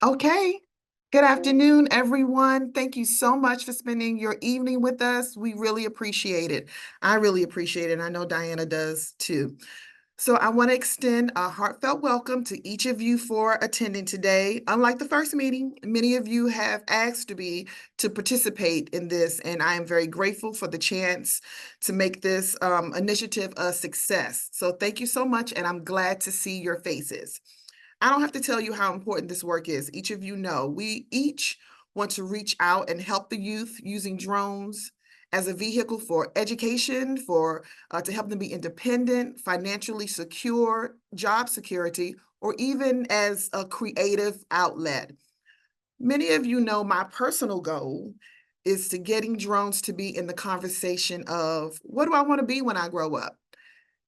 Okay. Good afternoon, everyone. Thank you so much for spending your evening with us. We really appreciate it. I really appreciate it. And I know Diana does too. So I want to extend a heartfelt welcome to each of you for attending today. Unlike the first meeting, many of you have asked to participate in this, and I am very grateful for the chance to make this initiative a success. So thank you so much, and I'm glad to see your faces. I don't have to tell you how important this work is. Each of you know we each want to reach out and help the youth using drones as a vehicle for education, for to help them be independent, financially secure, job security, or even as a creative outlet. Many of you know my personal goal is to getting drones to be in the conversation of what do I want to be when I grow up?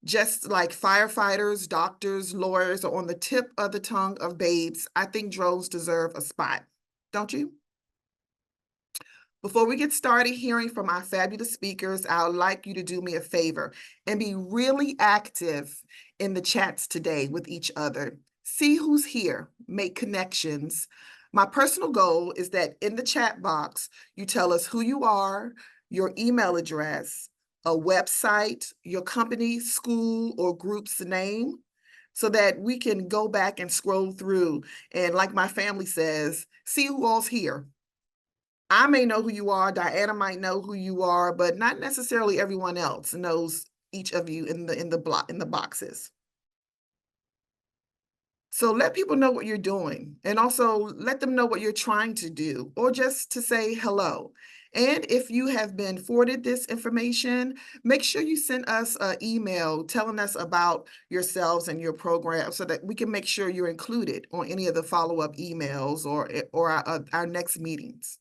Just like firefighters, doctors, lawyers are on the tip of the tongue of babes, I think drones deserve a spot. Don't you? Before we get started hearing from our fabulous speakers, I would like you to do me a favor and be really active in the chats today with each other. See who's here, make connections. My personal goal is that in the chat box, you tell us who you are, your email address, a website, your company, school, or group's name, so that we can go back and scroll through and, like my family says, see who all's here. I may know who you are, Diana might know who you are, but not necessarily everyone else knows each of you in the boxes. So let people know what you're doing, and also let them know what you're trying to do, or just to say hello. And if you have been forwarded this information, make sure you send us an email telling us about yourselves and your program so that we can make sure you're included on any of the follow-up emails or our next meetings.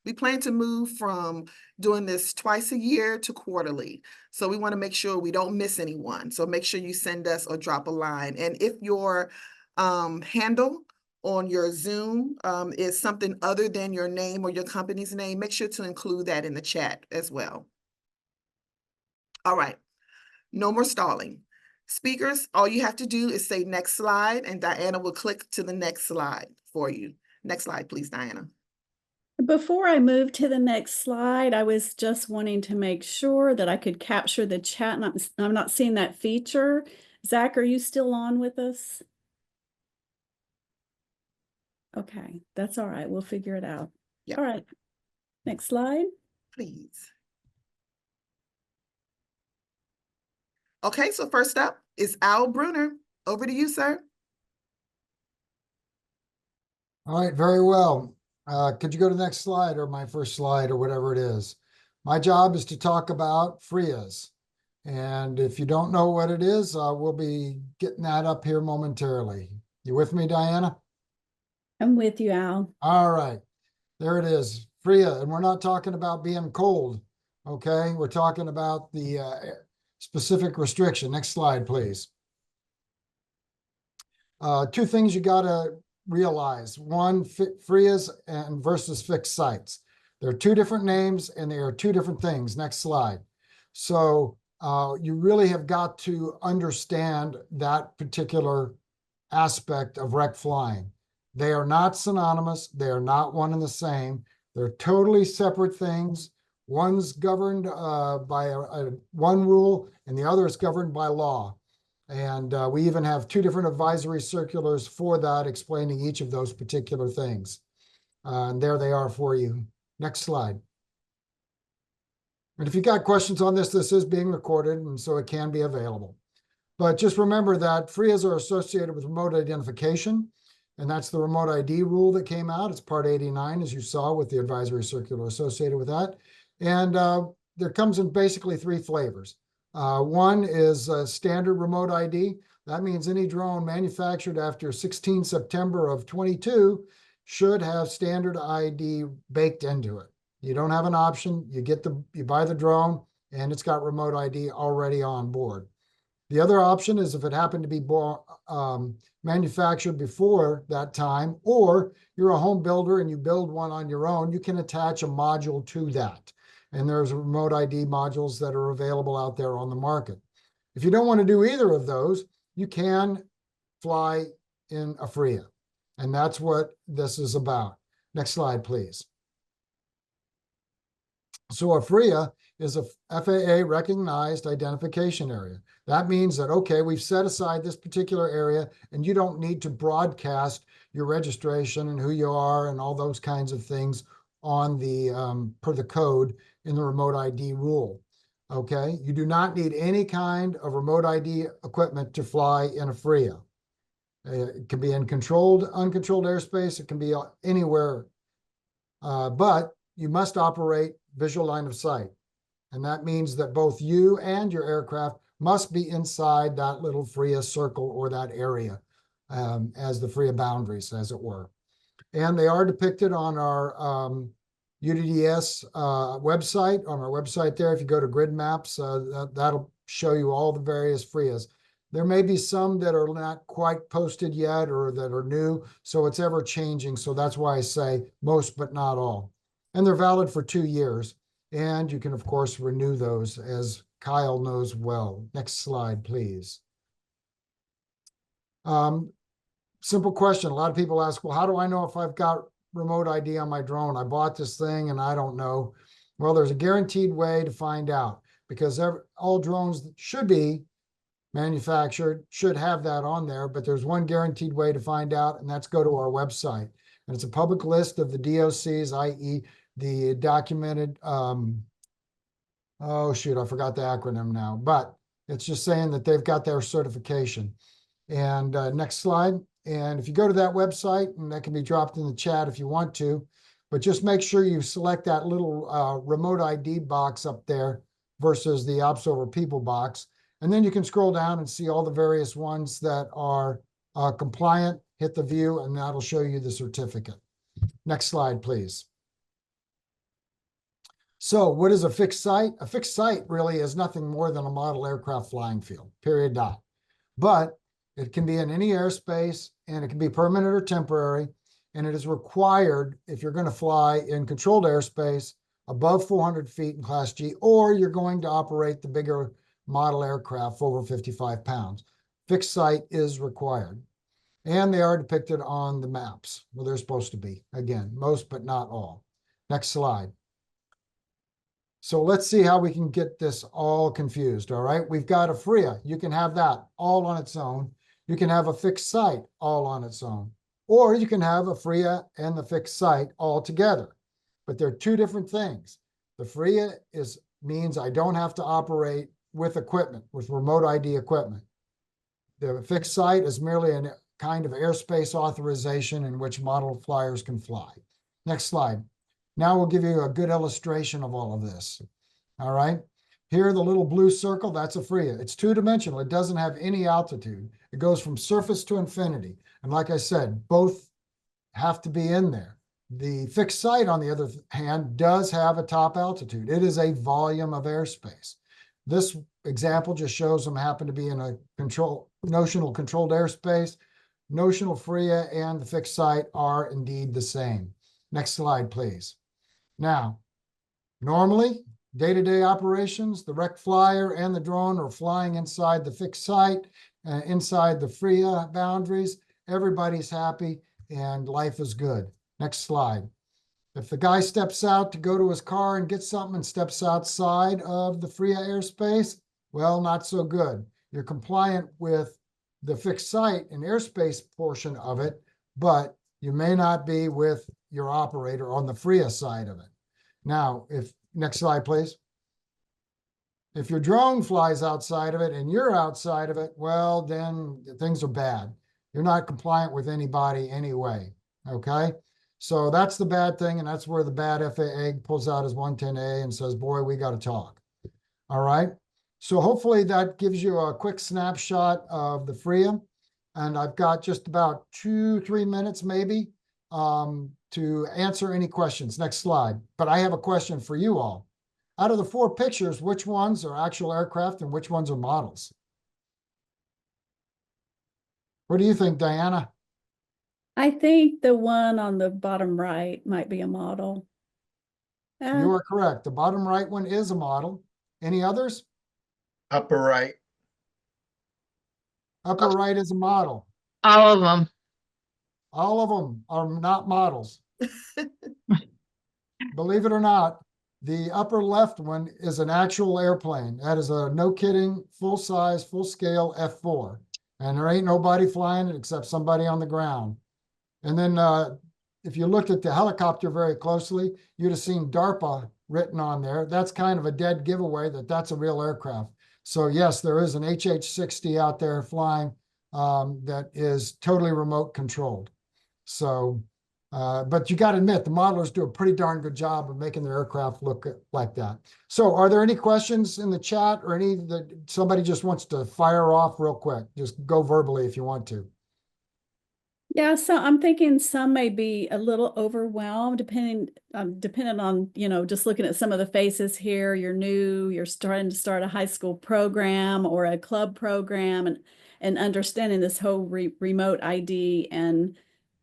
We plan to move from doing this twice a year to quarterly. So we want to make sure we don't miss anyone. So make sure you send us or drop a line. And if your handle on your Zoom is something other than your name or your company's name, make sure to include that in the chat as well. All right, no more stalling. Speakers, all you have to do is say next slide, and Diana will click to the next slide for you. Next slide, please, Diana. Before I move to the next slide, I was just wanting to make sure that I could capture the chat, and I'm not seeing that feature. Zach, are you still on with us? Okay, that's all right. We'll figure it out. Yeah. All right, next slide. Please. Okay, so first up is Al Brunner. Over to you, sir. All right, very well. Could you go to the next slide or my first slide or whatever it is? My job is to talk about FRIAs. And if you don't know what it is, we'll be getting that up here momentarily. You with me, Diana? I'm with you, Al. All right, there it is, FRIA. And we're not talking about being cold, okay? We're talking about the specific restriction. Next slide, please. Two things you got to realize. One, FRIAs and versus fixed sites. There are two different names and they are two different things. Next slide. So you really have got to understand that particular aspect of rec flying. They are not synonymous. They are not one and the same. They're totally separate things. One's governed by one rule and the other is governed by law. And we even have two different advisory circulars for that, explaining each of those particular things. And there they are for you. Next slide. And if you got questions on this, this is being recorded, and so it can be available. But just remember that FRIAs are associated with remote identification, and that's the remote ID rule that came out. It's part 89, as you saw, with the advisory circular associated with that. And there comes in basically three flavors. One is standard remote ID. That means any drone manufactured after 16 September of 22 should have standard ID baked into it. You don't have an option. You buy the drone and it's got remote ID already on board. The other option is if it happened to be manufactured before that time, or you're a home builder and you build one on your own, you can attach a module to that. And there's remote ID modules that are available out there on the market. If you don't want to do either of those, you can fly in a FRIA. And that's what this is about. Next slide, please. So a FRIA is a FAA recognized identification area. That means that, okay, we've set aside this particular area and you don't need to broadcast your registration and who you are and all those kinds of things on the, per the code in the remote ID rule. Okay, you do not need any kind of remote ID equipment to fly in a FRIA. It can be in controlled, uncontrolled airspace. It can be anywhere, but you must operate visual line of sight. And that means that both you and your aircraft must be inside that little FRIA circle or that area as the FRIA boundaries, as it were. And they are depicted on our UDDS website, on our website there. If you go to grid maps, that'll show you all the various FRIAs. There may be some that are not quite posted yet or that are new, so it's ever changing. So that's why I say most, but not all. And they're valid for 2 years. And you can, of course, renew those, as Kyle knows well. Next slide, please. Simple question. A lot of people ask, well, how do I know if I've got remote ID on my drone? I bought this thing and I don't know. Well, there's a guaranteed way to find out, because all drones that should be manufactured should have that on there, but there's one guaranteed way to find out, and that's go to our website. And it's a public list of the DOCs, i.e. the documented, oh shoot, I forgot the acronym now, but it's just saying that they've got their certification. And next slide. And if you go to that website, and that can be dropped in the chat if you want to, but just make sure you select that little remote ID box up there versus the Ops Over People box. And then you can scroll down and see all the various ones that are compliant, hit the view, and that'll show you the certificate. Next slide, please. So what is a fixed site? A fixed site really is nothing more than a model aircraft flying field, period, dot. But it can be in any airspace, and it can be permanent or temporary, and it is required if you're going to fly in controlled airspace above 400 feet in Class G, or you're going to operate the bigger model aircraft over 55 pounds. Fixed site is required. And they are depicted on the maps where they're supposed to be. Again, most but not all. Next slide. So let's see how we can get this all confused, all right? We've got a FRIA. You can have that all on its own. You can have a fixed site all on its own. Or you can have a FRIA and the fixed site all together. But they're two different things. The FRIA means I don't have to operate with equipment, with remote ID equipment. The fixed site is merely a kind of airspace authorization in which model flyers can fly. Next slide. Now we'll give you a good illustration of all of this. All right. Here, the little blue circle, that's a FRIA. It's two-dimensional. It doesn't have any altitude. It goes from surface to infinity. And like I said, both have to be in there. The fixed site, on the other hand, does have a top altitude. It is a volume of airspace. This example just shows them happen to be in a notional controlled airspace. Notional FRIA and the fixed site are indeed the same. Next slide, please. Now, normally, day-to-day operations, the wreck flyer and the drone are flying inside the fixed site, inside the FRIA boundaries. Everybody's happy and life is good. Next slide. If the guy steps out to go to his car and get something and steps outside of the FRIA airspace, well, not so good. You're compliant with the fixed site and airspace portion of it, but you may not be with your operator on the FRIA side of it. Now, next slide, please. If your drone flies outside of it and you're outside of it, well, then things are bad. You're not compliant with anybody anyway, okay? So that's the bad thing, and that's where the bad FAA pulls out his 110A and says, boy, we got to talk. All right? So hopefully that gives you a quick snapshot of the FRIA. And I've got just about 2-3 minutes maybe to answer any questions. Next slide. But I have a question for you all. Out of the 4 pictures, which ones are actual aircraft and which ones are models? What do you think, Diana? I think the one on the bottom right might be a model. You are correct. The bottom right one is a model. Any others? Upper right. Upper right is a model. All of them. All of them are not models. Believe it or not, the upper left one is an actual airplane. That is a no kidding, full size, full scale F4. And there ain't nobody flying it except somebody on the ground. And then if you looked at the helicopter very closely, you'd have seen DARPA written on there. That's kind of a dead giveaway that that's a real aircraft. So yes, there is an HH-60 out there flying that is totally remote controlled. So, but you got to admit, the modelers do a pretty darn good job of making their aircraft look like that. So are there any questions in the chat or any that somebody just wants to fire off real quick? Just go verbally if you want to. Yeah, so I'm thinking some may be a little overwhelmed, depending on, just looking at some of the faces here. You're new, you're starting to start a high school program or a club program, and understanding this whole remote ID and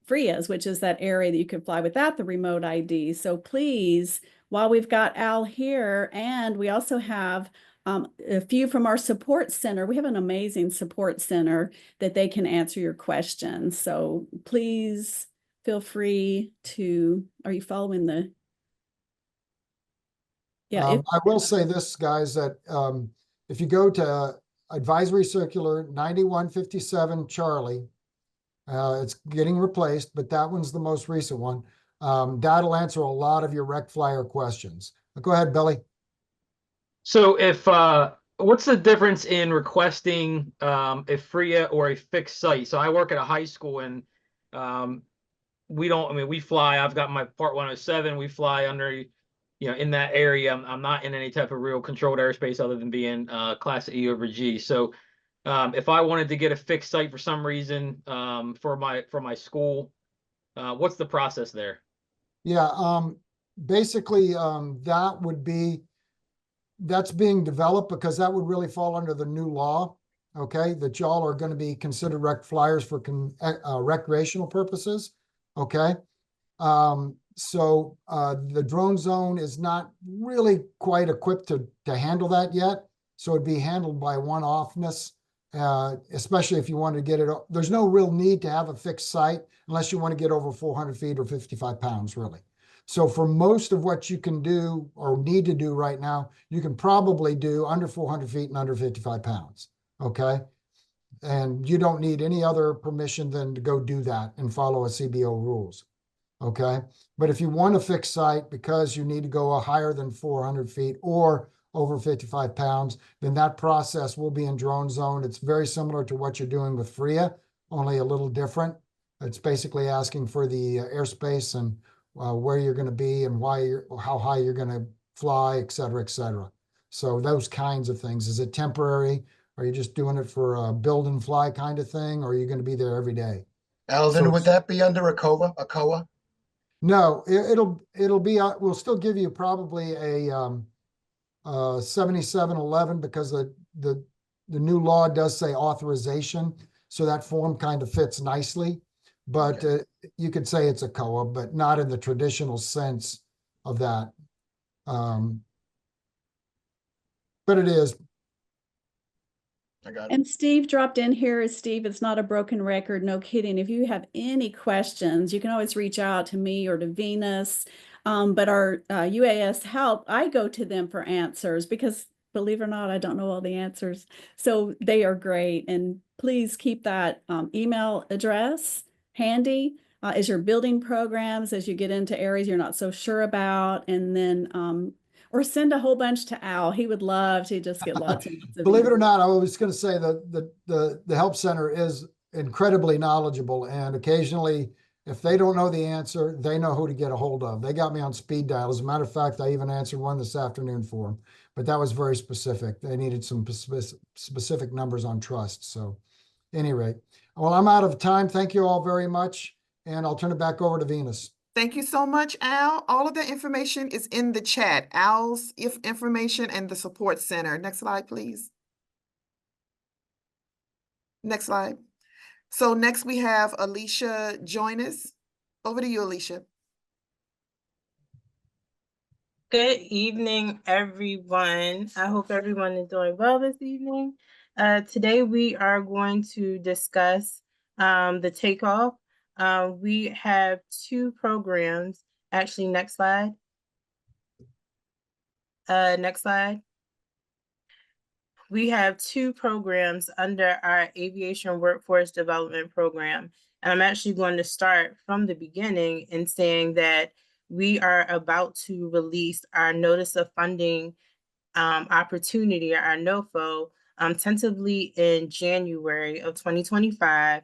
FRIAs, which is that area that you can fly without the remote ID. So please, while we've got Al here, and we also have a few from our support center. We have an amazing support center that they can answer your questions. So please feel free to, are you following the? Yeah. I will say this, guys, that if you go to Advisory Circular 9157 Charlie, it's getting replaced, but that one's the most recent one. That'll answer a lot of your rec flyer questions. Go ahead, Billy. So if what's the difference in requesting a FRIA or a fixed site? So I work at a high school, and we fly. I've got my Part 107. We fly under, in that area. I'm not in any type of real controlled airspace other than being Class E over G. So if I wanted to get a fixed site for some reason for my school, what's the process there? Yeah, basically that's being developed because that would really fall under the new law, okay, that y'all are going to be considered rec flyers for recreational purposes, okay? So the drone zone is not really quite equipped to handle that yet. So it'd be handled by one-offness, especially if you want to get it. There's no real need to have a fixed site unless you want to get over 400 feet or 55 pounds, really. So for most of what you can do or need to do right now, you can probably do under 400 feet and under 55 pounds, okay? And you don't need any other permission than to go do that and follow a CBO rules, okay? But if you want a fixed site because you need to go higher than 400 feet or over 55 pounds, then that process will be in Drone Zone. It's very similar to what you're doing with FRIA, only a little different. It's basically asking for the airspace and where you're going to be and how high you're going to fly, et cetera, et cetera. So those kinds of things. Is it temporary? Are you just doing it for a build and fly kind of thing? Or are you going to be there every day? Alvin, So would that be under a COA? No, it'll be, we'll still give you probably a 7711 because the new law does say authorization. So that form kind of fits nicely. But you could say it's a COA, but not in the traditional sense of that. But it is. I got it. And Steve dropped in here. Steve, it's not a broken record. No kidding. If you have any questions, you can always reach out to me or to Venus. But our UAS help, I go to them for answers because, believe it or not, I don't know all the answers. So they are great. And please keep that email address handy as you're building programs, as you get into areas you're not so sure about, and then or send a whole bunch to Al. He would love to just get lots and lots of Believe it or not, I was going to say that the help center is incredibly knowledgeable, and occasionally, if they don't know the answer, they know who to get a hold of. They got me on speed dial. As a matter of fact, I even answered one this afternoon for them, but that was very specific. They needed some specific numbers on trust. So, at any rate, well, I'm out of time. Thank you all very much, and I'll turn it back over to Venus. Thank you so much, Al. All of the information is in the chat. Al's information and the support center. Next slide, please. Next slide. So next we have Alicia join us. Over to you, Alicia. Good evening, everyone. I hope everyone is doing well this evening. Today we are going to discuss the takeoff We have two programs. Actually, next slide. Next slide. We have two programs under our Aviation Workforce Development Program. And I'm actually going to start from the beginning in saying that we are about to release our Notice of Funding opportunity, our NOFO, tentatively in January of 2025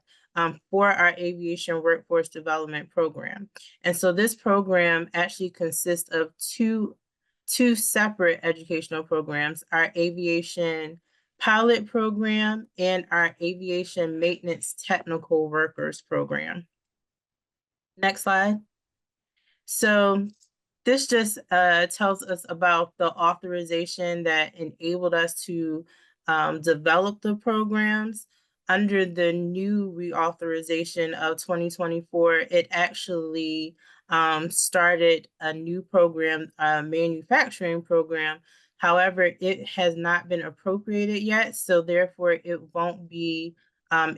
for our Aviation Workforce Development Program. And so this program actually consists of two separate educational programs, our Aviation Pilot Program and our Aviation Maintenance Technical Workers Program. Next slide. So this just tells us about the authorization that enabled us to develop the programs. Under the new reauthorization of 2024, it actually started a new program, a manufacturing program. However, it has not been appropriated yet, so therefore it won't be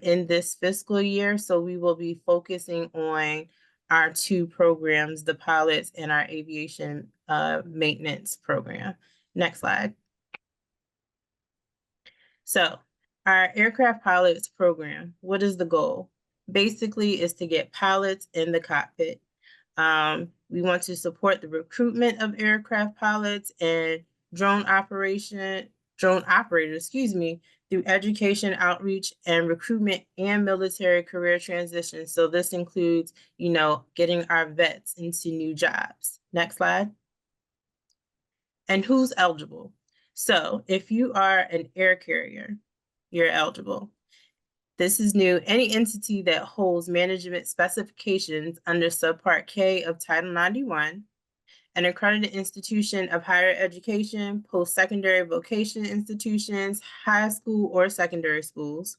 in this fiscal year. So we will be focusing on our two programs, the pilots and our aviation maintenance program. Next slide. So our aircraft pilots program, what is the goal? Basically is to get pilots in the cockpit. We want to support the recruitment of aircraft pilots and drone operators, through education, outreach, and recruitment and military career transition. So this includes, getting our vets into new jobs. Next slide. And who's eligible? So if you are an air carrier, you're eligible. This is new. Any entity that holds management specifications under Subpart K of Title 91, an accredited institution of higher education, post-secondary vocation institutions, high school or secondary schools,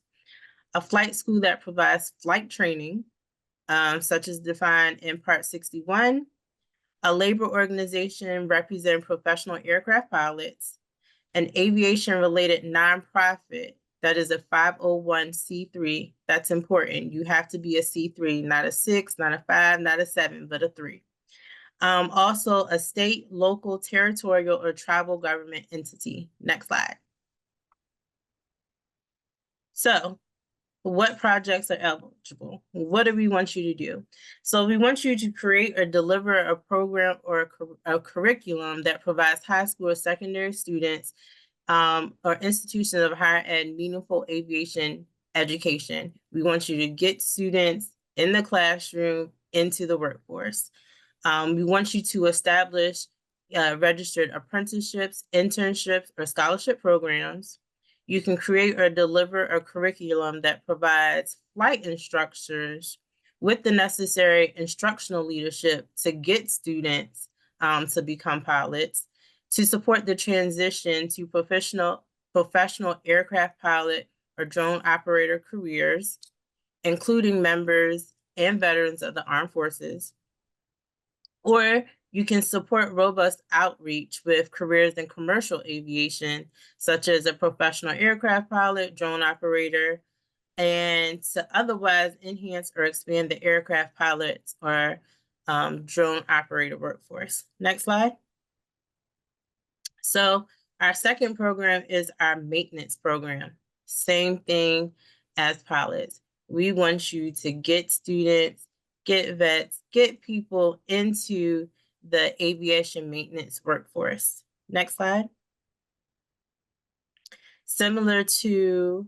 a flight school that provides flight training, such as defined in Part 61, a labor organization representing professional aircraft pilots, an aviation-related nonprofit that is a 501c3. That's important. You have to be a C3, not a 6, not a 5, not a 7, but a 3. Also, a state, local, territorial, or tribal government entity. Next slide. So, what projects are eligible? What do we want you to do? So we want you to create or deliver a program or a curriculum that provides high school or secondary students or institutions of higher ed meaningful aviation education. We want you to get students in the classroom into the workforce. We want you to establish registered apprenticeships, internships, or scholarship programs. You can create or deliver a curriculum that provides flight instructors with the necessary instructional leadership to get students to become pilots, to support the transition to professional aircraft pilot or drone operator careers, including members and veterans of the armed forces. Or you can support robust outreach with careers in commercial aviation, such as a professional aircraft pilot, drone operator, and to otherwise enhance or expand the aircraft pilots or drone operator workforce. Next slide. So our second program is our maintenance program. Same thing as pilots. We want you to get students, get vets, get people into the aviation maintenance workforce. Next slide. Similar to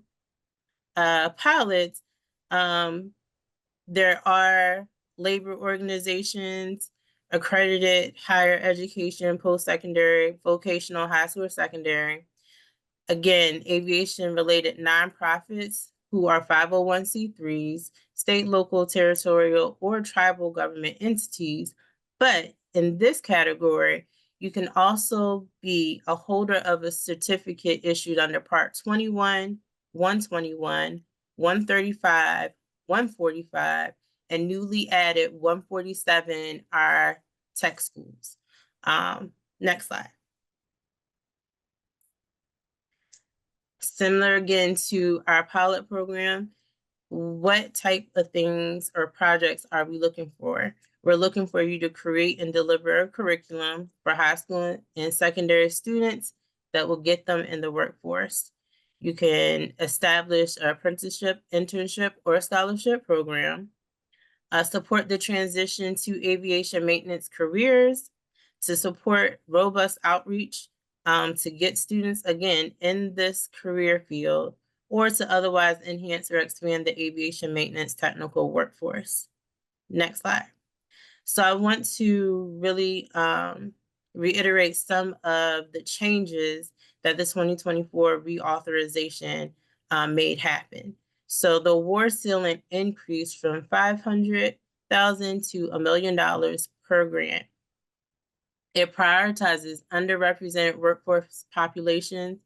pilots, there are labor organizations, accredited higher education, post-secondary, vocational, high school, or secondary. Again, aviation-related nonprofits who are 501c3s, state, local, territorial, or tribal government entities. But in this category, you can also be a holder of a certificate issued under Part 21, 121, 135, 145, and newly added 147 are tech schools. Next slide. Similar again to our pilot program, what type of things or projects are we looking for? We're looking for you to create and deliver a curriculum for high school and secondary students that will get them in the workforce. You can establish an apprenticeship, internship, or scholarship program. Support the transition to aviation maintenance careers, to support robust outreach to get students, again, in this career field, or to otherwise enhance or expand the aviation maintenance technical workforce. Next slide. So I want to really reiterate some of the changes that the 2024 reauthorization made happen. So the award ceiling increased from $500,000 to $1 million per grant. It prioritizes underrepresented workforce populations,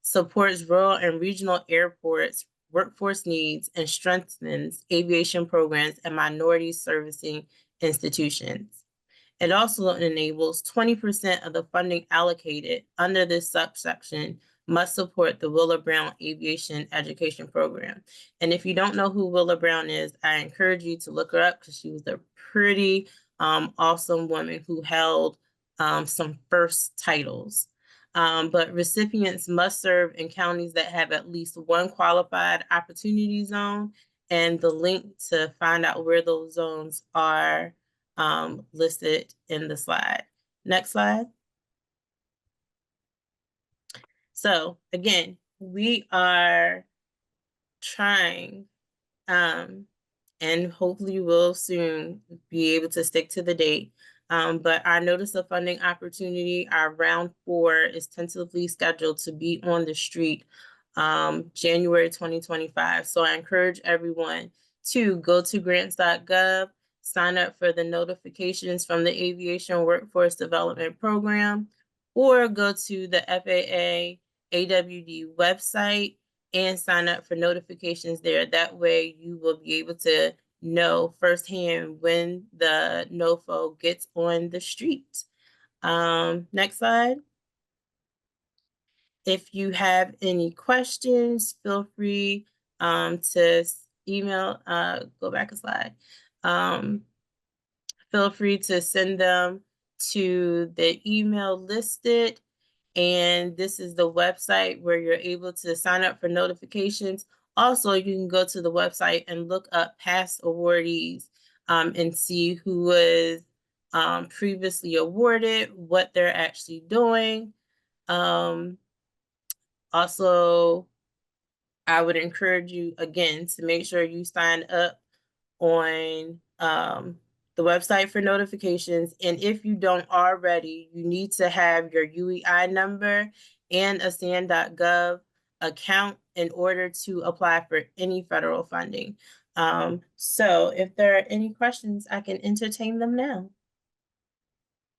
supports rural and regional airports, workforce needs, and strengthens aviation programs and minority servicing institutions. It also enables 20% of the funding allocated under this subsection must support the Willa Brown Aviation Education Program. And if you don't know who Willa Brown is, I encourage you to look her up because she was a pretty awesome woman who held some first titles. But recipients must serve in counties that have at least one qualified opportunity zone, and the link to find out where those zones are listed in the slide. Next slide. So again, we are trying and hopefully we'll soon be able to stick to the date. But our notice of funding opportunity, our round 4, is tentatively scheduled to be on the street January 2025. So I encourage everyone to go to grants.gov, sign up for the notifications from the Aviation Workforce Development Program, or go to the FAA AWD website and sign up for notifications there. That way you will be able to know firsthand when the NOFO gets on the street. Next slide. If you have any questions, feel free to email, go back a slide. Feel free to send them to the email listed. And this is the website where you're able to sign up for notifications. Also, you can go to the website and look up past awardees and see who was previously awarded, what they're actually doing. Also, I would encourage you again to make sure you sign up on the website for notifications. And if you don't already, you need to have your UEI number and a SAN.gov account in order to apply for any federal funding. So if there are any questions, I can entertain them now.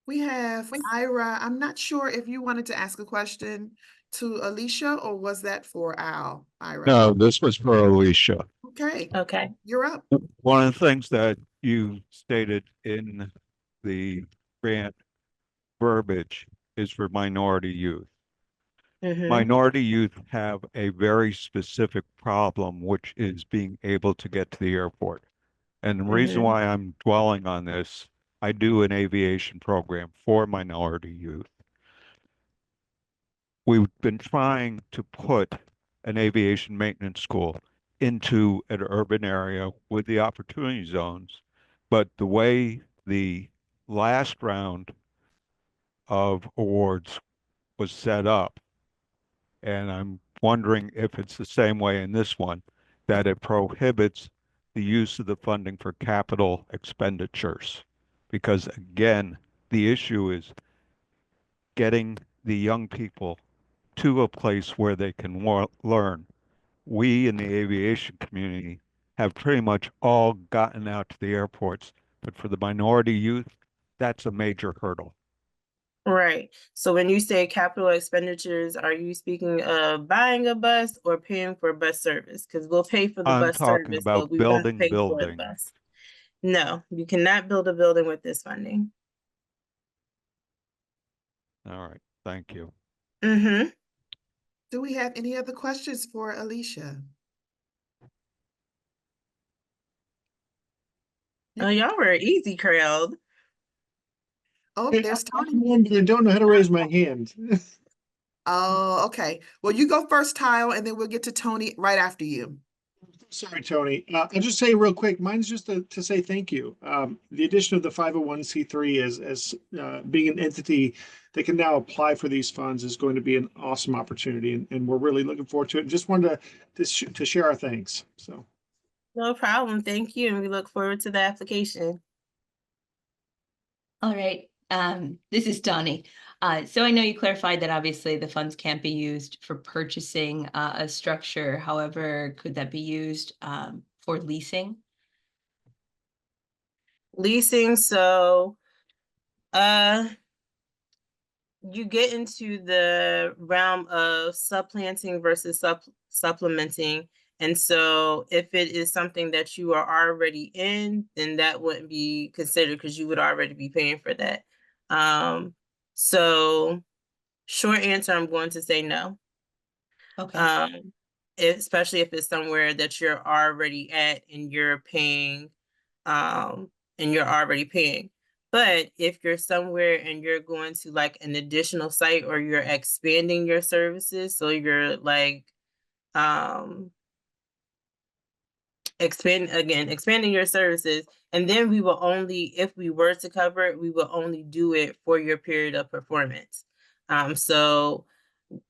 We have Ira. I'm not sure if you wanted to ask a question to Alicia, or was that for Al, Ira? No, this was for Alicia. Okay, Okay. you're up. One of the things that you stated in the grant verbiage is for minority youth. Mhm. Minority youth have a very specific problem, which is being able to get to the airport. And the reason Mhm. why I'm dwelling on this, I do an aviation program for minority youth. We've been trying to put an aviation maintenance school into an urban area with the opportunity zones, but the way the last round of awards was set up, and I'm wondering if it's the same way in this one, that it prohibits the use of the funding for capital expenditures. Because again, the issue is getting the young people to a place where they can learn. We in the aviation community have pretty much all gotten out to the airports, but for the minority youth, that's a major hurdle. Right. So when you say capital expenditures, are you speaking of buying a bus or paying for bus service? Because we'll pay for the I'm bus talking service, about but we won't building pay for the buildings. bus. No, you cannot build a building with this funding. All right, thank you. Mm-hmm. Do we have any other questions for Alicia? Oh, y'all were easy crowd. Oh, Hey, there's I'm Tony. one, but I don't know how to raise my hand. Oh, okay. Well, you go first, Tile, and then we'll get to Tony right after you. Sorry, Tony. I'll just say real quick, mine's just to say thank you. The addition of the 501c3 as being an entity that can now apply for these funds is going to be an awesome opportunity, and we're really looking forward to it. Just wanted to share our thanks. So No problem. Thank you. And we look forward to the application. All right, this is Donnie. So I know you clarified that obviously the funds can't be used for purchasing a structure. However, could that be used for leasing? Leasing, so you get into the realm of supplanting versus supplementing. And so if it is something that you are already in, then that wouldn't be considered because you would already be paying for that. So short answer, I'm going to say no. Okay. Especially if it's somewhere that you're already at and you're paying, and you're already paying. But if you're somewhere and you're going to like an additional site or you're expanding your services, so you're like expanding your services, and then we will only, if we were to cover it, we will only do it for your period of performance. So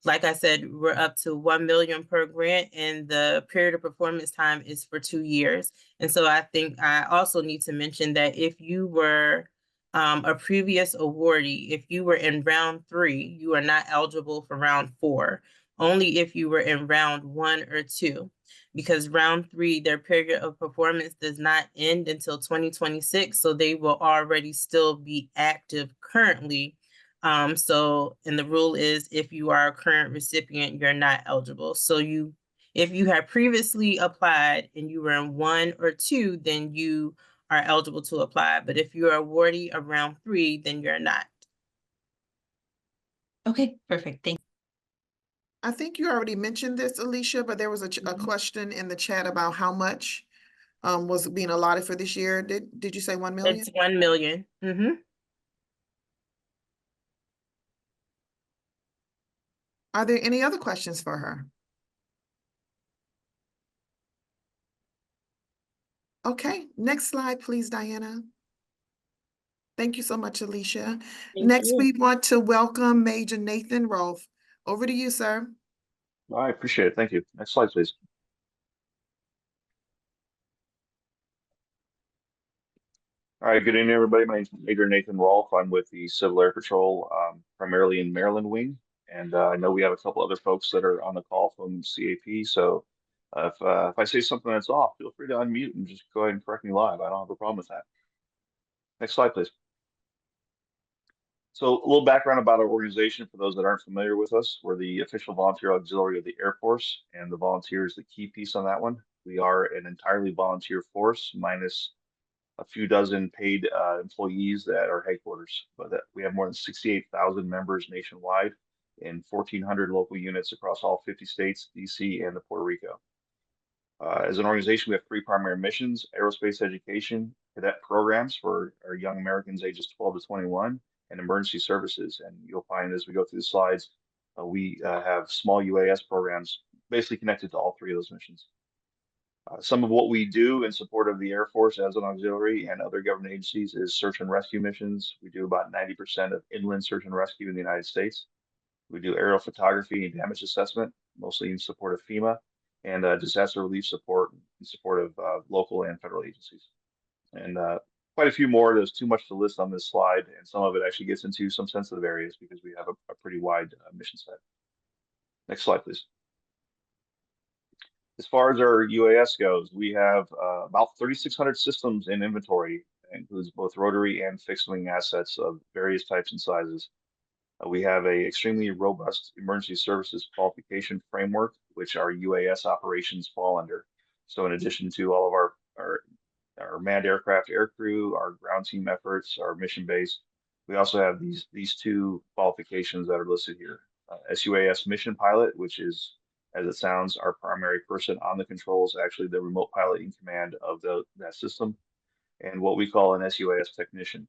like I said, we're up to 1 million per grant, and the period of performance time is for 2 years. And so I think I also need to mention that if you were a previous awardee, if you were in round 3, you are not eligible for round 4. Only if you were in round 1 or 2, because round 3, their period of performance does not end until 2026, so they will already still be active currently. So, and the rule is if you are a current recipient, you're not eligible. So if you have previously applied and you were in 1 or 2, then you are eligible to apply. But if you're awardee of round 3, then you're not. Okay, perfect. Thank I think you already mentioned this, Alicia, but there was a question in the chat about how much was being allotted for this year. Did you say 1 million? It's 1 million. Mm-hmm. Are there any other questions for her? Okay, next slide, please, Diana. Thank you so much, Alicia. Next, you. we want to welcome Major Nathan Rolfe. Over to you, sir. I appreciate it. Thank you. Next slide, please. All right, good evening, everybody. My name is Major Nathan Rolfe. I'm with the Civil Air Patrol, primarily in Maryland Wing. And I know we have a couple other folks that are on the call from CAP. So if I say something that's off, feel free to unmute and just go ahead and correct me live. I don't have a problem with that. Next slide, please. So a little background about our organization for those that aren't familiar with us. We're the official volunteer auxiliary of the Air Force, and the volunteer is the key piece on that one. We are an entirely volunteer force, minus a few dozen paid employees at our headquarters. But we have more than 68,000 members nationwide in 1,400 local units across all 50 states, DC, and the Puerto Rico. As an organization, we have 3 primary missions: aerospace education, cadet programs for our young Americans ages 12 to 21, and emergency services. And you'll find as we go through the slides, we have small UAS programs basically connected to all 3 of those missions. Some of what we do in support of the Air Force as an auxiliary and other government agencies is search and rescue missions. We do about 90% of inland search and rescue in the United States. We do aerial photography and damage assessment, mostly in support of FEMA, and disaster relief support in support of local and federal agencies. And quite a few more. There's too much to list on this slide, and some of it actually gets into some sensitive areas because we have a pretty wide mission set. Next slide, please. As far as our UAS goes, we have about 3,600 systems in inventory. That includes both rotary and fixed wing assets of various types and sizes. We have a extremely robust emergency services qualification framework, which our UAS operations fall under. So in addition to all of our manned aircraft aircrew, our ground team efforts, our mission base, we also have these 2 qualifications that are listed here. SUAS mission pilot, which is, as it sounds, our primary person on the controls, actually the remote pilot in command of that system. and what we call an SUAS technician.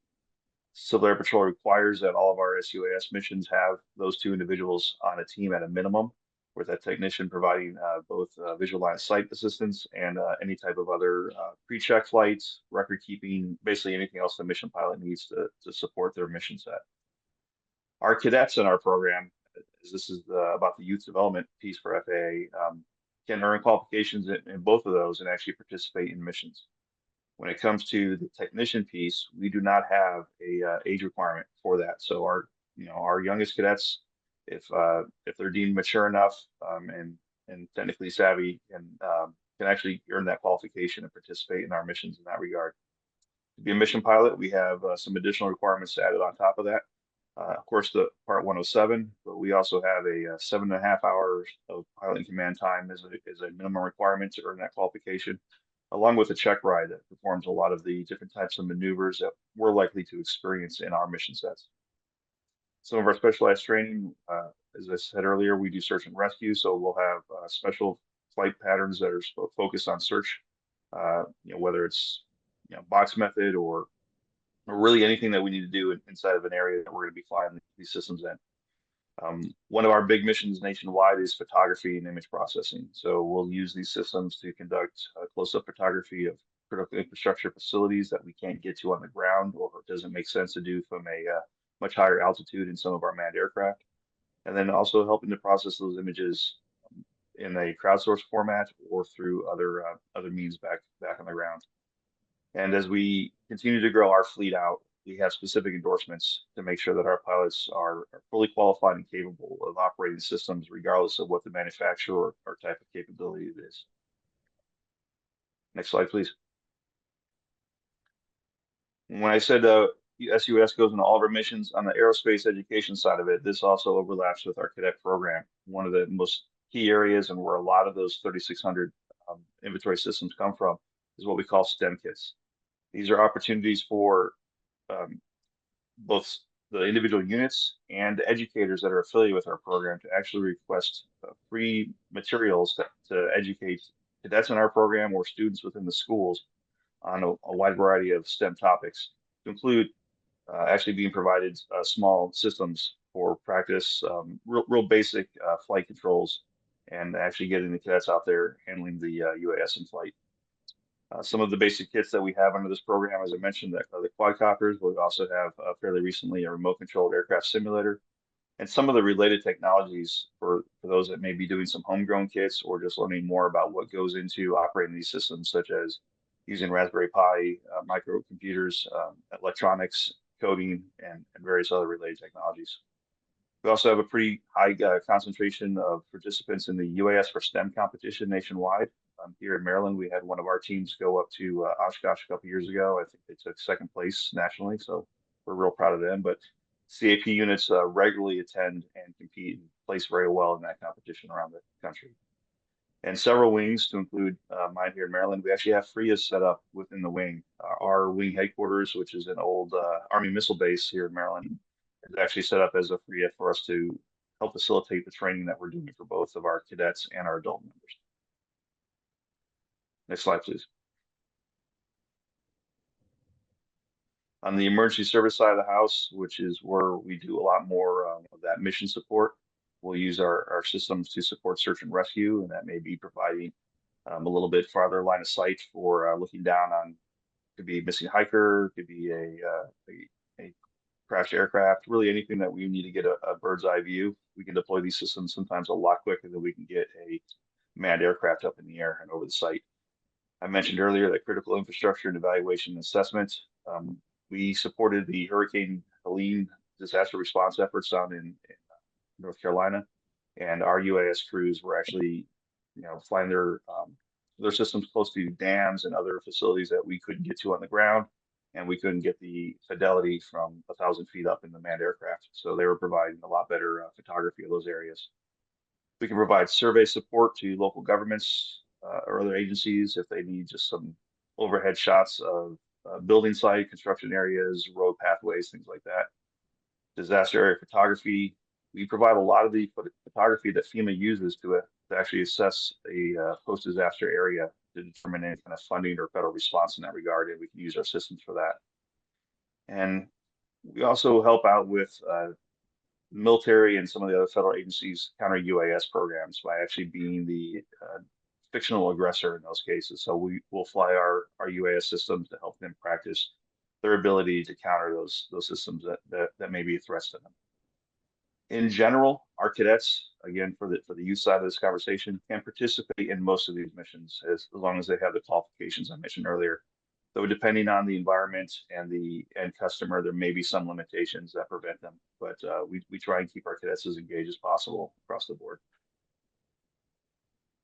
Civil Air Patrol requires that all of our SUAS missions have those 2 individuals on a team at a minimum, with that technician providing both visual line of sight assistance and any type of other pre-check flights, record keeping, basically anything else the mission pilot needs to support their mission set. Our cadets in our program, as this is about the youth development piece for FAA, can earn qualifications in both of those and actually participate in missions. When it comes to the technician piece, we do not have a age requirement for that. So our youngest cadets, if they're deemed mature enough and technically savvy, can actually earn that qualification and participate in our missions in that regard. To be a mission pilot, we have some additional requirements added on top of that. Of course, the Part 107, but we also have a 7.5 hours of pilot and command time as a minimum requirement to earn that qualification, along with a check ride that performs a lot of the different types of maneuvers that we're likely to experience in our mission sets. Some of our specialized training, as I said earlier, we do search and rescue, so we'll have special flight patterns that are focused on search, whether it's box method or really anything that we need to do inside of an area that we're going to be flying these systems in. One of our big missions nationwide is photography and image processing. So we'll use these systems to conduct close-up photography of critical infrastructure facilities that we can't get to on the ground, or it doesn't make sense to do from a much higher altitude in some of our manned aircraft. And then also helping to process those images in a crowdsourced format or through other means back on the ground. And as we continue to grow our fleet out, we have specific endorsements to make sure that our pilots are fully qualified and capable of operating systems, regardless of what the manufacturer or type of capability it is. Next slide, please. When I said SUAS goes into all of our missions, on the aerospace education side of it, this also overlaps with our cadet program. One of the most key areas and where a lot of those 3,600 inventory systems come from is what we call STEM kits. These are opportunities for both the individual units and educators that are affiliated with our program to actually request free materials to educate cadets in our program or students within the schools on a wide variety of STEM topics, to include actually being provided small systems for practice, real basic flight controls, and actually getting the cadets out there handling the UAS in flight. Some of the basic kits that we have under this program, as I mentioned, are the quadcopters, but we also have fairly recently a remote controlled aircraft simulator, and some of the related technologies for those that may be doing some homegrown kits or just learning more about what goes into operating these systems, such as using Raspberry Pi, microcomputers, electronics, coding, and various other related technologies. We also have a pretty high concentration of participants in the UAS for STEM competition nationwide. Here in Maryland, we had one of our teams go up to Oshkosh a couple years ago. I think they took second place nationally, so we're real proud of them. But CAP units regularly attend and compete and place very well in that competition around the country. And several wings, to include mine here in Maryland, we actually have FRIAs set up within the wing. Our wing headquarters, which is an old Army missile base here in Maryland, is actually set up as a FRIA for us to help facilitate the training that we're doing for both of our cadets and our adult members. Next slide, please. On the emergency service side of the house, which is where we do a lot more of that mission support, we'll use our systems to support search and rescue, and that may be providing a little bit farther line of sight for looking down on, could be a missing hiker, could be a crashed aircraft, really anything that we need to get a bird's eye view. We can deploy these systems sometimes a lot quicker than we can get a manned aircraft up in the air and over the site. I mentioned earlier that critical infrastructure and evaluation and assessment. We supported the Hurricane Helene disaster response efforts down in North Carolina, and our UAS crews were actually, flying their systems close to dams and other facilities that we couldn't get to on the ground, and we couldn't get the fidelity from 1,000 feet up in the manned aircraft. So they were providing a lot better photography of those areas. We can provide survey support to local governments or other agencies if they need just some overhead shots of building site, construction areas, road pathways, things like that. Disaster area photography. We provide a lot of the photography that FEMA uses to actually assess a post-disaster area to determine any kind of funding or federal response in that regard, and we can use our systems for that. And we also help out with military and some of the other federal agencies counter UAS programs by actually being the fictional aggressor in those cases. So we will fly our UAS systems to help them practice their ability to counter those systems that may be threats to them. In general, our cadets, again, for the youth side of this conversation, can participate in most of these missions as long as they have the qualifications I mentioned earlier. So depending on the environment and the end customer, there may be some limitations that prevent them, but we try and keep our cadets as engaged as possible across the board.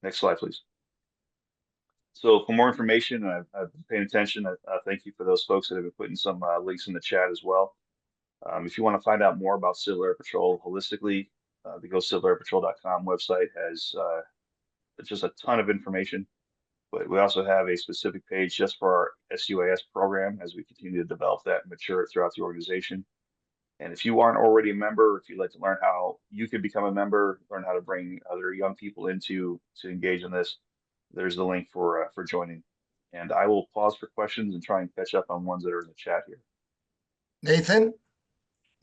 Next slide, please. So for more information, I've been paying attention. Thank you for those folks that have been putting some links in the chat as well. If you want to find out more about Civil Air Patrol holistically, the GoCivilAirPatrol.com website has just a ton of information. But we also have a specific page just for our SUAS program as we continue to develop that and mature it throughout the organization. And if you aren't already a member, if you'd like to learn how you can become a member, learn how to bring other young people to engage in this, there's the link for joining. And I will pause for questions and try and catch up on ones that are in the chat here.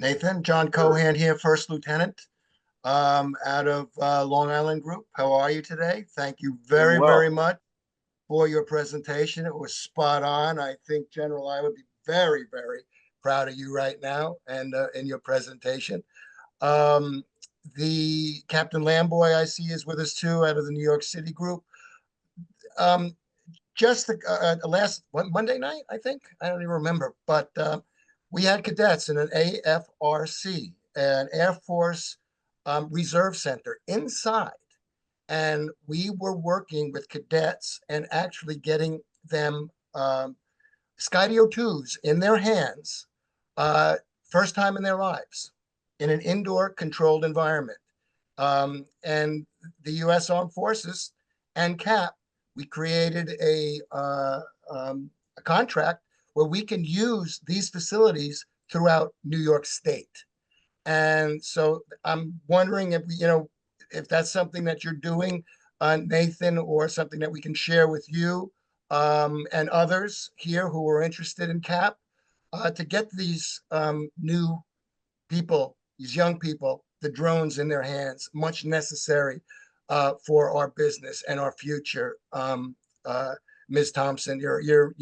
Nathan, John Cohan here, First Lieutenant, out of Long Island Group. How are you today? Thank you very, well. very much for your presentation. It was spot on. I think General I would be very, very proud of you right now and in your presentation. The Captain Lamboy I see is with us too, out of the New York City group. Just the last Monday night, I think, I don't even remember, but we had cadets in an AFRC, an Air Force Reserve Center inside. And we were working with cadets and actually getting them Skydio 2s in their hands, first time in their lives, in an indoor controlled environment. And the U.S. Armed Forces and CAP, we created a contract where we can use these facilities throughout New York State. And so I'm wondering if that's something that you're doing, Nathan, or something that we can share with you and others here who are interested in CAP to get these new people, these young people, the drones in their hands, much necessary for our business and our future. Ms. Thompson, you're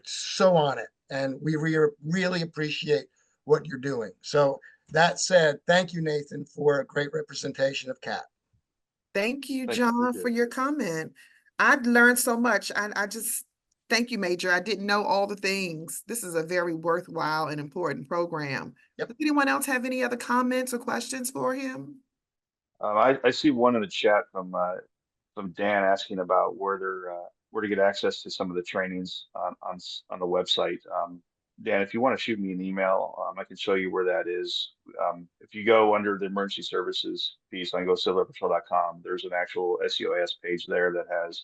so on it, and we really appreciate what you're doing. So that said, thank you, Nathan, for a great representation of CAP. Thank you, Thank you, John, appreciate for it. your comment. I'd learned so much. I just thank you, Major. I didn't know all the things. This is a very worthwhile and important program. Yep. Does anyone else have any other comments or questions for him? I see one in the chat from Dan asking about where to get access to some of the trainings on the website. Dan, if you want to shoot me an email, I can show you where that is. If you go under the emergency services piece on GoCivilAirPatrol.com, there's an actual SUAS page there that has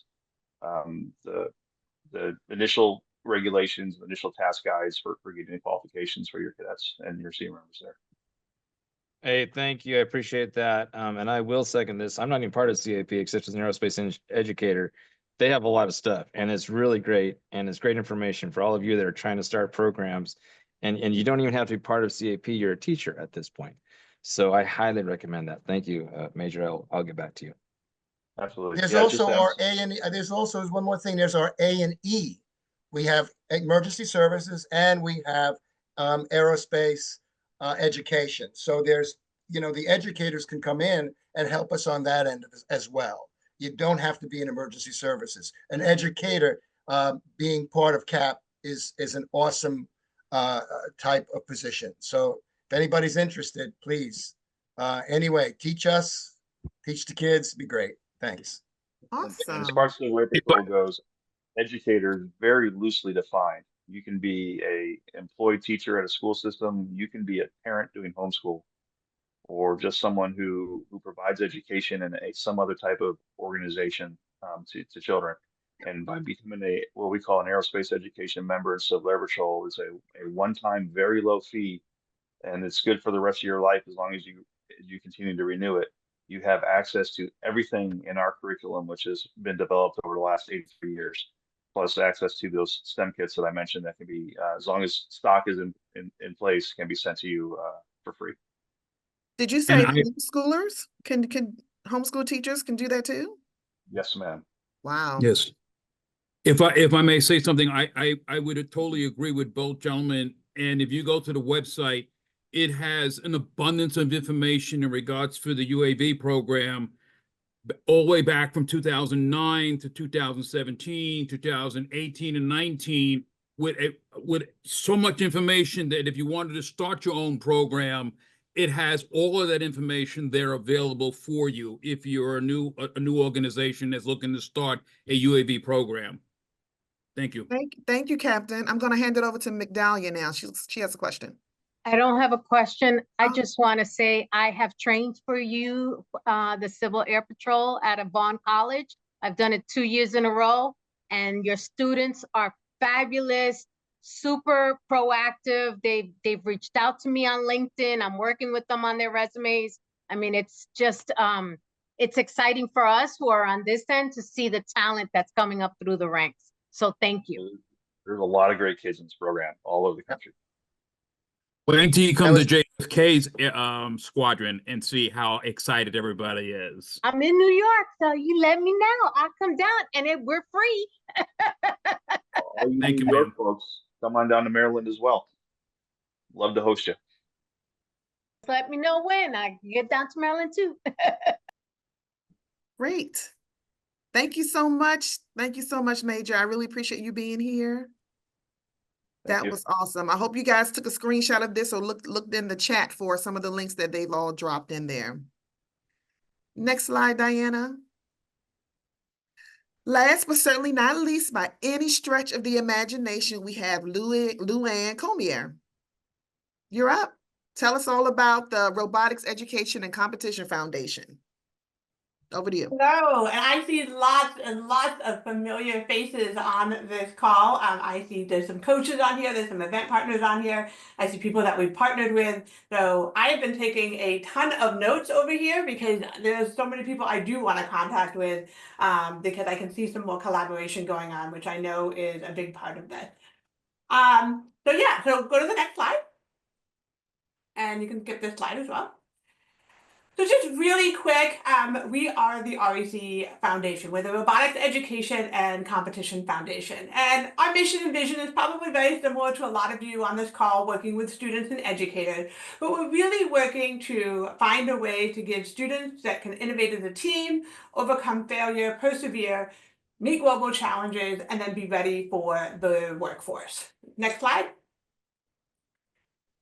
the initial regulations, initial task guides for getting qualifications for your cadets and your senior members there. Hey, thank you. I appreciate that. And I will second this. I'm not even part of CAP except as an aerospace educator. They have a lot of stuff and it's really great. And it's great information for all of you that are trying to start programs. And you don't even have to be part of CAP. You're a teacher at this point. So I highly recommend that. Thank you, Major. I'll get back to you. Absolutely. There's Yeah, also just, our A&E. There's also one more thing. There's our A&E. We have emergency services and we have aerospace education. So there's, the educators can come in and help us on that end as well. You don't have to be in emergency services. An educator being part of CAP is an awesome type of position. So if anybody's interested, please. Anyway, teach us, teach the kids, be great. Thanks. and as Awesome. far as the Air Patrol goes, educator is very loosely defined. You can be a employed teacher at a school system. You can be a parent doing homeschool, or just someone who provides education in some other type of organization to children. And by becoming what we call an aerospace education member in Civil Air Patrol is a one-time, very low fee, and it's good for the rest of your life as long as you continue to renew it. you have access to everything in our curriculum, which has been developed over the last 83 years, plus access to those STEM kits that I mentioned that can be, as long as stock is in place, can be sent to you for free. Did you say homeschoolers can homeschool teachers can do that too? Yes, ma'am. Wow. Yes. If I may say something, I would totally agree with both gentlemen. And if you go to the website, it has an abundance of information in regards to the UAV program, all the way back from 2009 to 2017, 2018 and 19, with so much information that if you wanted to start your own program, it has all of that information there available for you if you're a new organization that's looking to start a UAV program. Thank you. Thank you, Captain. I'm going to hand it over to Migdalia now. She has a question. I don't have a question. I Oh. just want to say I have trained for you, the Civil Air Patrol at Vaughn College. I've done it 2 years in a row, and your students are fabulous, super proactive. They've reached out to me on LinkedIn. I'm working with them on their resumes. I mean, it's just, it's exciting for us who are on this end to see the talent that's coming up through the ranks. So thank you. There's a lot of great kids in this program all over the country. Wait until you come to JFK's squadron and see how excited everybody is. I'm in New York, so you let me know. I'll come down, and we're free. All you Thank New you, York ma'am. folks, come on down to Maryland as well. Love to host you. Let me know when I can get down to Maryland too. Great. Thank you so much. Thank you so much, Major. I really appreciate you being here. Thank That you. was awesome. I hope you guys took a screenshot of this or looked in the chat for some of the links that they've all dropped in there. Next slide, Diana. Last but certainly not least, by any stretch of the imagination, we have Luann Comier. You're up. Tell us all about the Robotics Education and Competition Foundation. Over to you. Hello, and I see lots and lots of familiar faces on this call. I see there's some coaches on here, there's some event partners on here. I see people that we've partnered with. So I have been taking a ton of notes over here because there's so many people I do want to contact with because I can see some more collaboration going on, which I know is a big part of this. So go to the next slide. And you can skip this slide as well. So just really quick, we are the REC Foundation. We're the Robotics Education and Competition Foundation. And our mission and vision is probably very similar to a lot of you on this call, working with students and educators. But we're really working to find a way to give students that can innovate as a team, overcome failure, persevere, meet global challenges, and then be ready for the workforce. Next slide.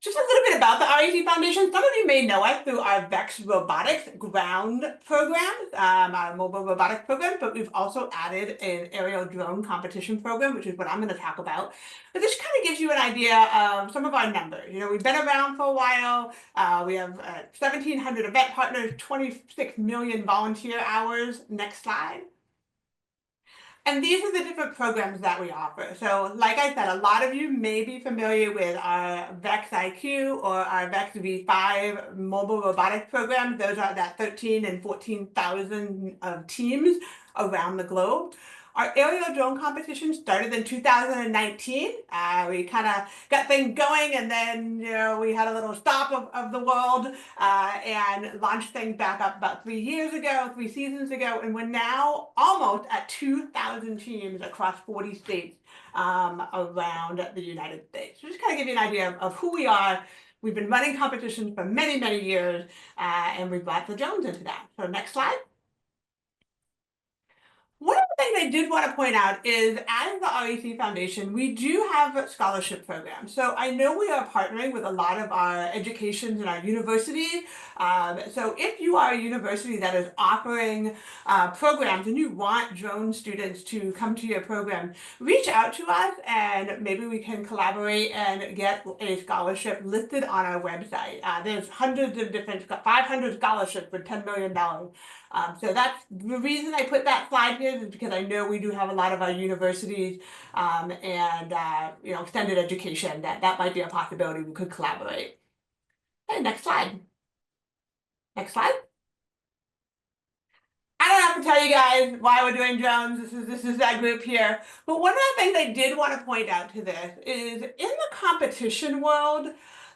Just a little bit about the REC Foundation. Some of you may know us through our VEX Robotics ground programs, our mobile robotics program, but we've also added an aerial drone competition program, which is what I'm going to talk about. But this kind of gives you an idea of some of our numbers. You know, we've been around for a while. We have 1,700 event partners, 26 million volunteer hours. Next slide. And these are the different programs that we offer. So like I said, a lot of you may be familiar with our VEX IQ or our VEX V5 mobile robotics programs. Those are that 13 and 14,000 teams around the globe. Our aerial drone competition started in 2019. We kind of got things going, and then we had a little stop of the world and launched things back up about 3 years ago, 3 seasons ago, and we're now almost at 2,000 teams across 40 states around the United States. So just kind of give you an idea of who we are. We've been running competitions for many, many years, and we've brought the drones into that. So next slide. One of the things I did want to point out is, as the REC Foundation, we do have scholarship programs. So I know we are partnering with a lot of our educations and our universities. So if you are a university that is offering programs and you want drone students to come to your program, reach out to us and maybe we can collaborate and get a scholarship listed on our website. There's hundreds of different, 500 scholarships for $10 million. So that's the reason I put that slide here, is because I know we do have a lot of our universities and extended education that might be a possibility we could collaborate. Okay, next slide. Next slide. have to tell you guys why we're doing drones. This is that group here. But one of the things I did want to point out to this is in the competition world,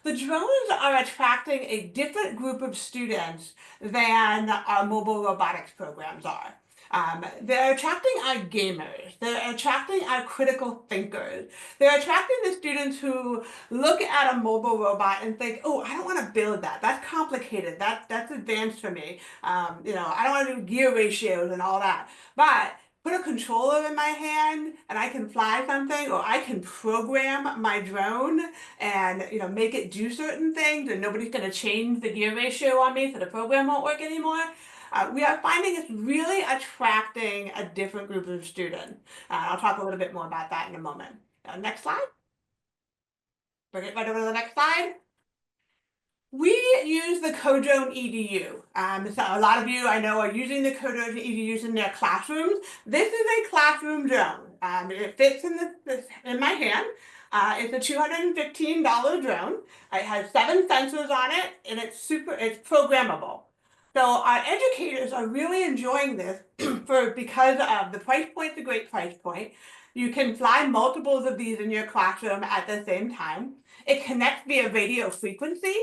the drones are attracting a different group of students than our mobile robotics programs are. They're attracting our gamers. They're attracting our critical thinkers. They're attracting the students who look at a mobile robot and think, oh, I don't want to build that. That's complicated. That's advanced for me. I don't want to do gear ratios and all that. But put a controller in my hand and I can fly something, or I can program my drone and make it do certain things, and nobody's going to change the gear ratio on me so the program won't work anymore. We are finding it's really attracting a different group of students. I'll talk a little bit more about that in a moment. Next slide. Bring it right over to the next slide. We use the CoDrone EDU. So a lot of you I know are using the CoDrone EDUs in their classrooms. This is a classroom drone. It fits in my hand. It's a $215 drone. It has 7 sensors on it, and it's programmable. So our educators are really enjoying this because of the price point's a great price point. You can fly multiples of these in your classroom at the same time. It connects via radio frequency.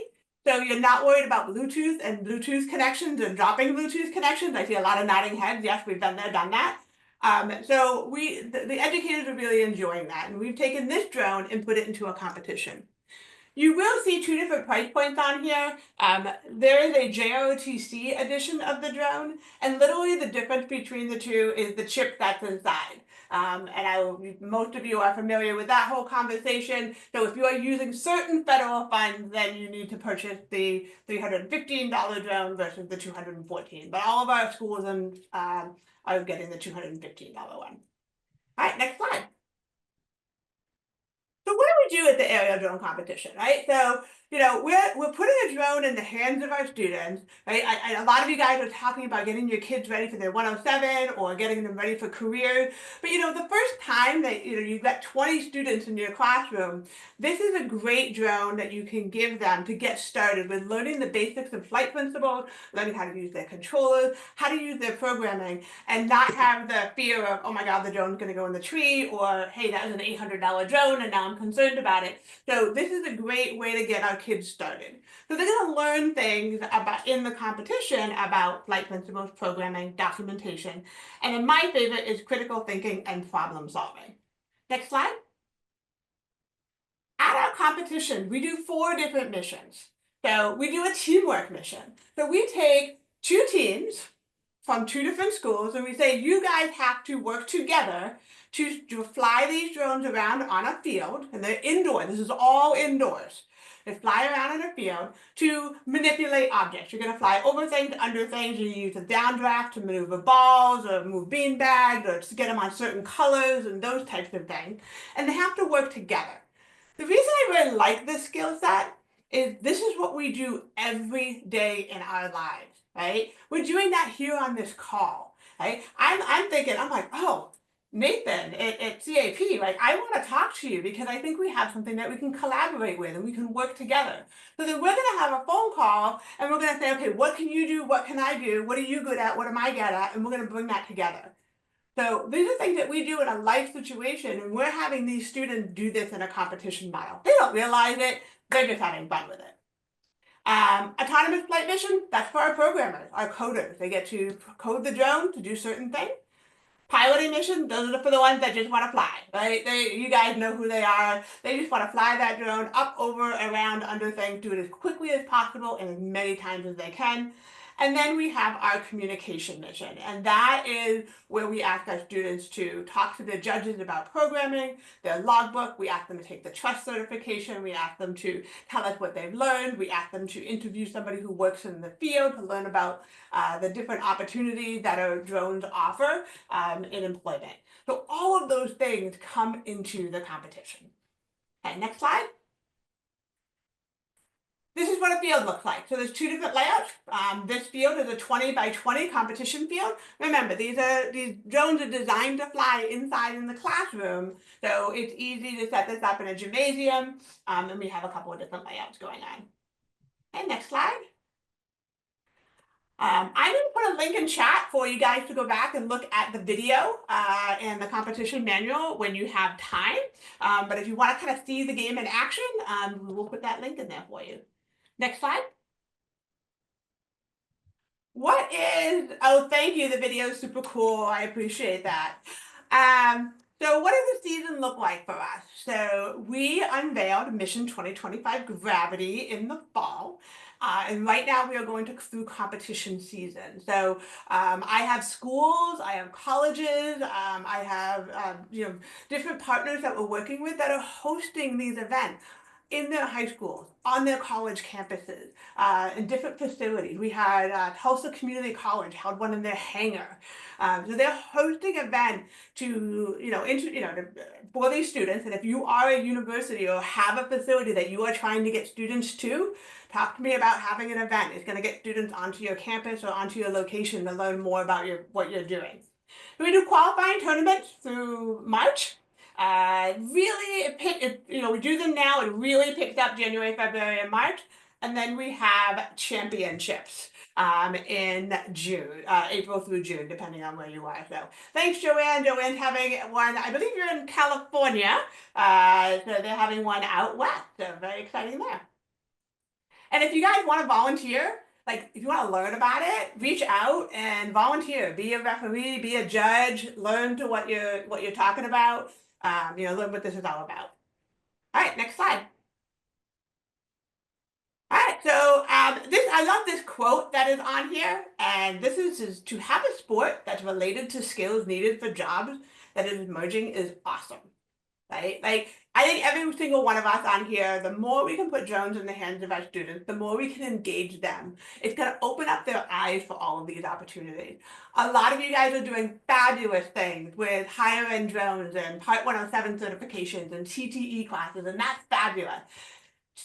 So you're not worried about Bluetooth and Bluetooth connections and dropping Bluetooth connections. I see a lot of nodding heads. Yes, we've been there, done that. So the educators are really enjoying that. And we've taken this drone and put it into a competition. You will see 2 different price points on here. There is a JROTC edition of the drone, and literally the difference between the two is the chip that's inside. Most of you are familiar with that whole conversation. So if you are using certain federal funds, then you need to purchase the $315 drone versus the $214. But all of our schools are getting the $215 one. All right, next slide. So what do we do at the aerial drone competition, right? So, we're putting a drone in the hands of our students, right? A lot of you guys are talking about getting your kids ready for their 107 or getting them ready for careers. But, the first time that, you've got 20 students in your classroom, this is a great drone that you can give them to get started with learning the basics of flight principles, learning how to use their controllers, how to use their programming, and not have the fear of, oh my God, the drone's going to go in the tree, or, hey, that was an $800 drone and now I'm concerned about it. So this is a great way to get our kids started. So they're going to learn things in the competition about flight principles, programming, documentation. And then my favorite is critical thinking and problem solving. Next slide. At our competition, we do 4 different missions. So we do a teamwork mission. So we take 2 teams from 2 different schools, and we say, you guys have to work together to fly these drones around on a field, and they're indoor. This is all indoors. They fly around in a field to manipulate objects. You're going to fly over things, under things. You use a downdraft to maneuver balls or move bean bags or to get them on certain colors and those types of things. And they have to work together. The reason I really like this skill set is this is what we do every day in our lives, right? We're doing that here on this call, right? I'm thinking, I'm like, oh, Nathan at CAP, like, I want to talk to you because I think we have something that we can collaborate with and we can work together. So then we're going to have a phone call and we're going to say, okay, what can you do? What can I do? What are you good at? What am I good at? And we're going to bring that together. So these are things that we do in a life situation, and we're having these students do this in a competition model. They don't realize it. They're just having fun with it. Autonomous flight mission, that's for our programmers, our coders. They get to code the drone to do certain things. Piloting mission, those are for the ones that just want to fly, right? You guys know who they are. They just want to fly that drone up, over, around, under things, do it as quickly as possible and as many times as they can. And then we have our communication mission, and that is where we ask our students to talk to the judges about programming, their logbook. We ask them to take the trust certification. We ask them to tell us what they've learned. We ask them to interview somebody who works in the field to learn about the different opportunities that our drones offer in employment. So all of those things come into the competition. Okay, next slide. This is what a field looks like. So there's 2 different layouts. This field is a 20 by 20 competition field. Remember, these drones are designed to fly inside in the classroom. So it's easy to set this up in a gymnasium. And we have a couple of different layouts going on. Okay, next slide. I'm gonna put a link in chat for you guys to go back and look at the video and the competition manual when you have time. But if you want to kind of see the game in action, we will put that link in there for you. Next slide. What is, oh, thank you. The video is super cool. I appreciate that. So what does the season look like for us? So we unveiled Mission 2025 Gravity in the fall. And right now we are going through competition season. So I have schools, I have colleges, I have different partners that we're working with that are hosting these events in their high schools, on their college campuses, in different facilities. We had Tulsa Community College held one in their hangar. So they're hosting events to, for these students. And if you are a university or have a facility that you are trying to get students to, talk to me about having an event. It's going to get students onto your campus or onto your location to learn more about what you're doing. We do qualifying tournaments through March. Really, we do them now. It really picked up January, February, and March. And then we have championships in June, April through June, depending on where you are. So thanks, Joanne. Joanne's having one, I believe you're in California. So they're having one out west. So very exciting there. And if you guys want to volunteer, like if you want to learn about it, reach out and volunteer. Be a referee, be a judge, learn to what you're talking about. Learn what this is all about. All right, next slide. All right, so I love this quote that is on here, and this is to have a sport that's related to skills needed for jobs that is emerging is awesome, right? Like I think every single one of us on here, the more we can put drones in the hands of our students, the more we can engage them. It's going to open up their eyes for all of these opportunities. A lot of you guys are doing fabulous things with higher end drones and Part 107 certifications and CTE classes, and that's fabulous.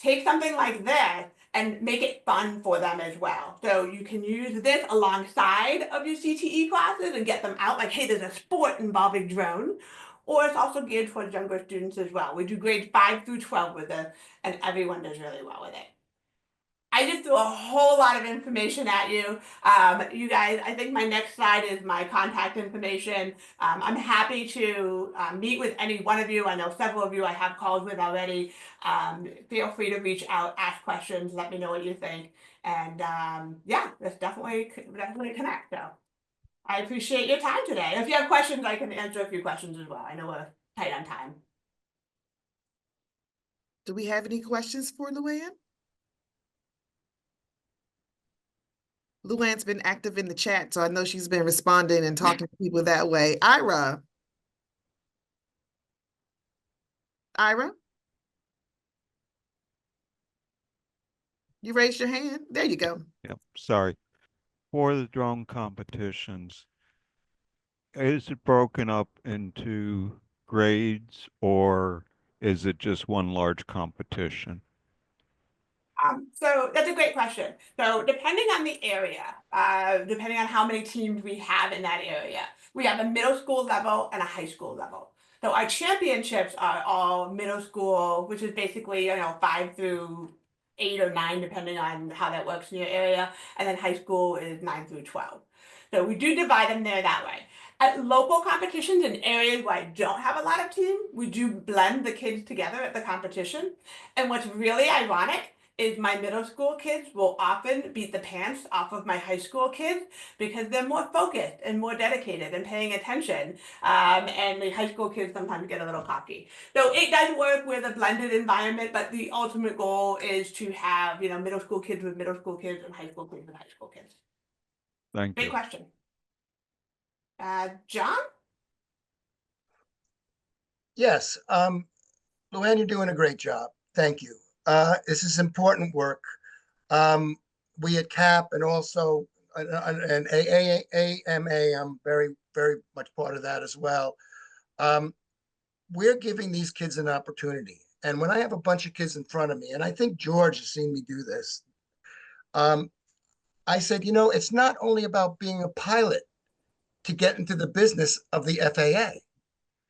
Take something like this and make it fun for them as well. So you can use this alongside of your CTE classes and get them out like, hey, there's a sport involving drones. Or it's also geared towards younger students as well. We do grades 5 through 12 with it, and everyone does really well with it. I just threw a whole lot of information at you. You guys, I think my next slide is my contact information. I'm happy to meet with any one of you. I know several of you I have calls with already. Feel free to reach out, ask questions, let me know what you think. And let's definitely connect. So I appreciate your time today. If you have questions, I can answer a few questions as well. I know we're tight on time. Do we have any questions for Luann? Luann's been active in the chat, so I know she's been responding and talking to people that way. Ira? You raised your hand? There you go. Yep, sorry. For the drone competitions, is it broken up into grades or is it just one large competition? So that's a great question. So depending on the area, depending on how many teams we have in that area, we have a middle school level and a high school level. So our championships are all middle school, which is basically, 5 through 8 or 9, depending on how that works in your area. And then high school is 9 through 12. So we do divide them there that way. At local competitions in areas where I don't have a lot of teams, we do blend the kids together at the competition. And what's really ironic is my middle school kids will often beat the pants off of my high school kids because they're more focused and more dedicated and paying attention. And the high school kids sometimes get a little cocky. So it does work with a blended environment, but the ultimate goal is to have, middle school kids with middle school kids and high school kids with high school kids. Thank you. Great question. John? Yes, Luann, you're doing a great job. Thank you. This is important work. We at CAP and also and AMA, I'm very, very much part of that as well. We're giving these kids an opportunity. And when I have a bunch of kids in front of me, and I think George has seen me do this, I said, it's not only about being a pilot to get into the business of the FAA.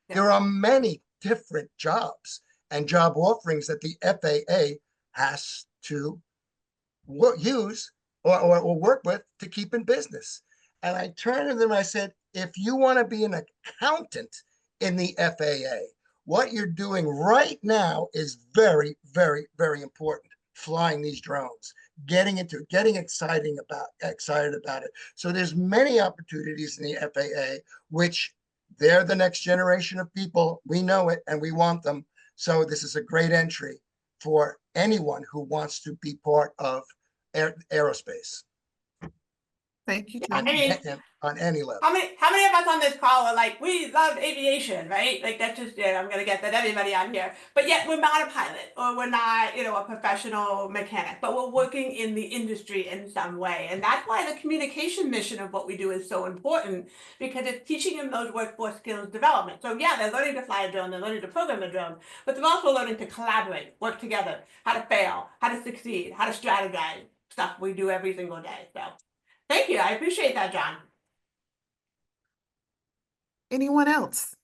There are many different jobs and job offerings that the FAA has to use or work with to keep in business. And I turned to them, I said, if you want to be an accountant in the FAA, what you're doing right now is very, very, very important. Flying these drones, getting excited about it. So there's many opportunities in the FAA, which they're the next generation of people. We know it and we want them. So this is a great entry for anyone who wants to be part of aerospace. Thank you, On, John. on any level. How many of us on this call are like, we love aviation, right? Like that's just, I'm gonna get that everybody on here, but yet we're not a pilot or we're not, a professional mechanic, but we're working in the industry in some way. And that's why the communication mission of what we do is so important, because it's teaching them those workforce skills development. So yeah, they're learning to fly a drone, they're learning to program a drone, but they're also learning to collaborate, work together, how to fail, how to succeed, how to strategize, stuff we do every single day. So thank you. I appreciate that, John. Anyone else?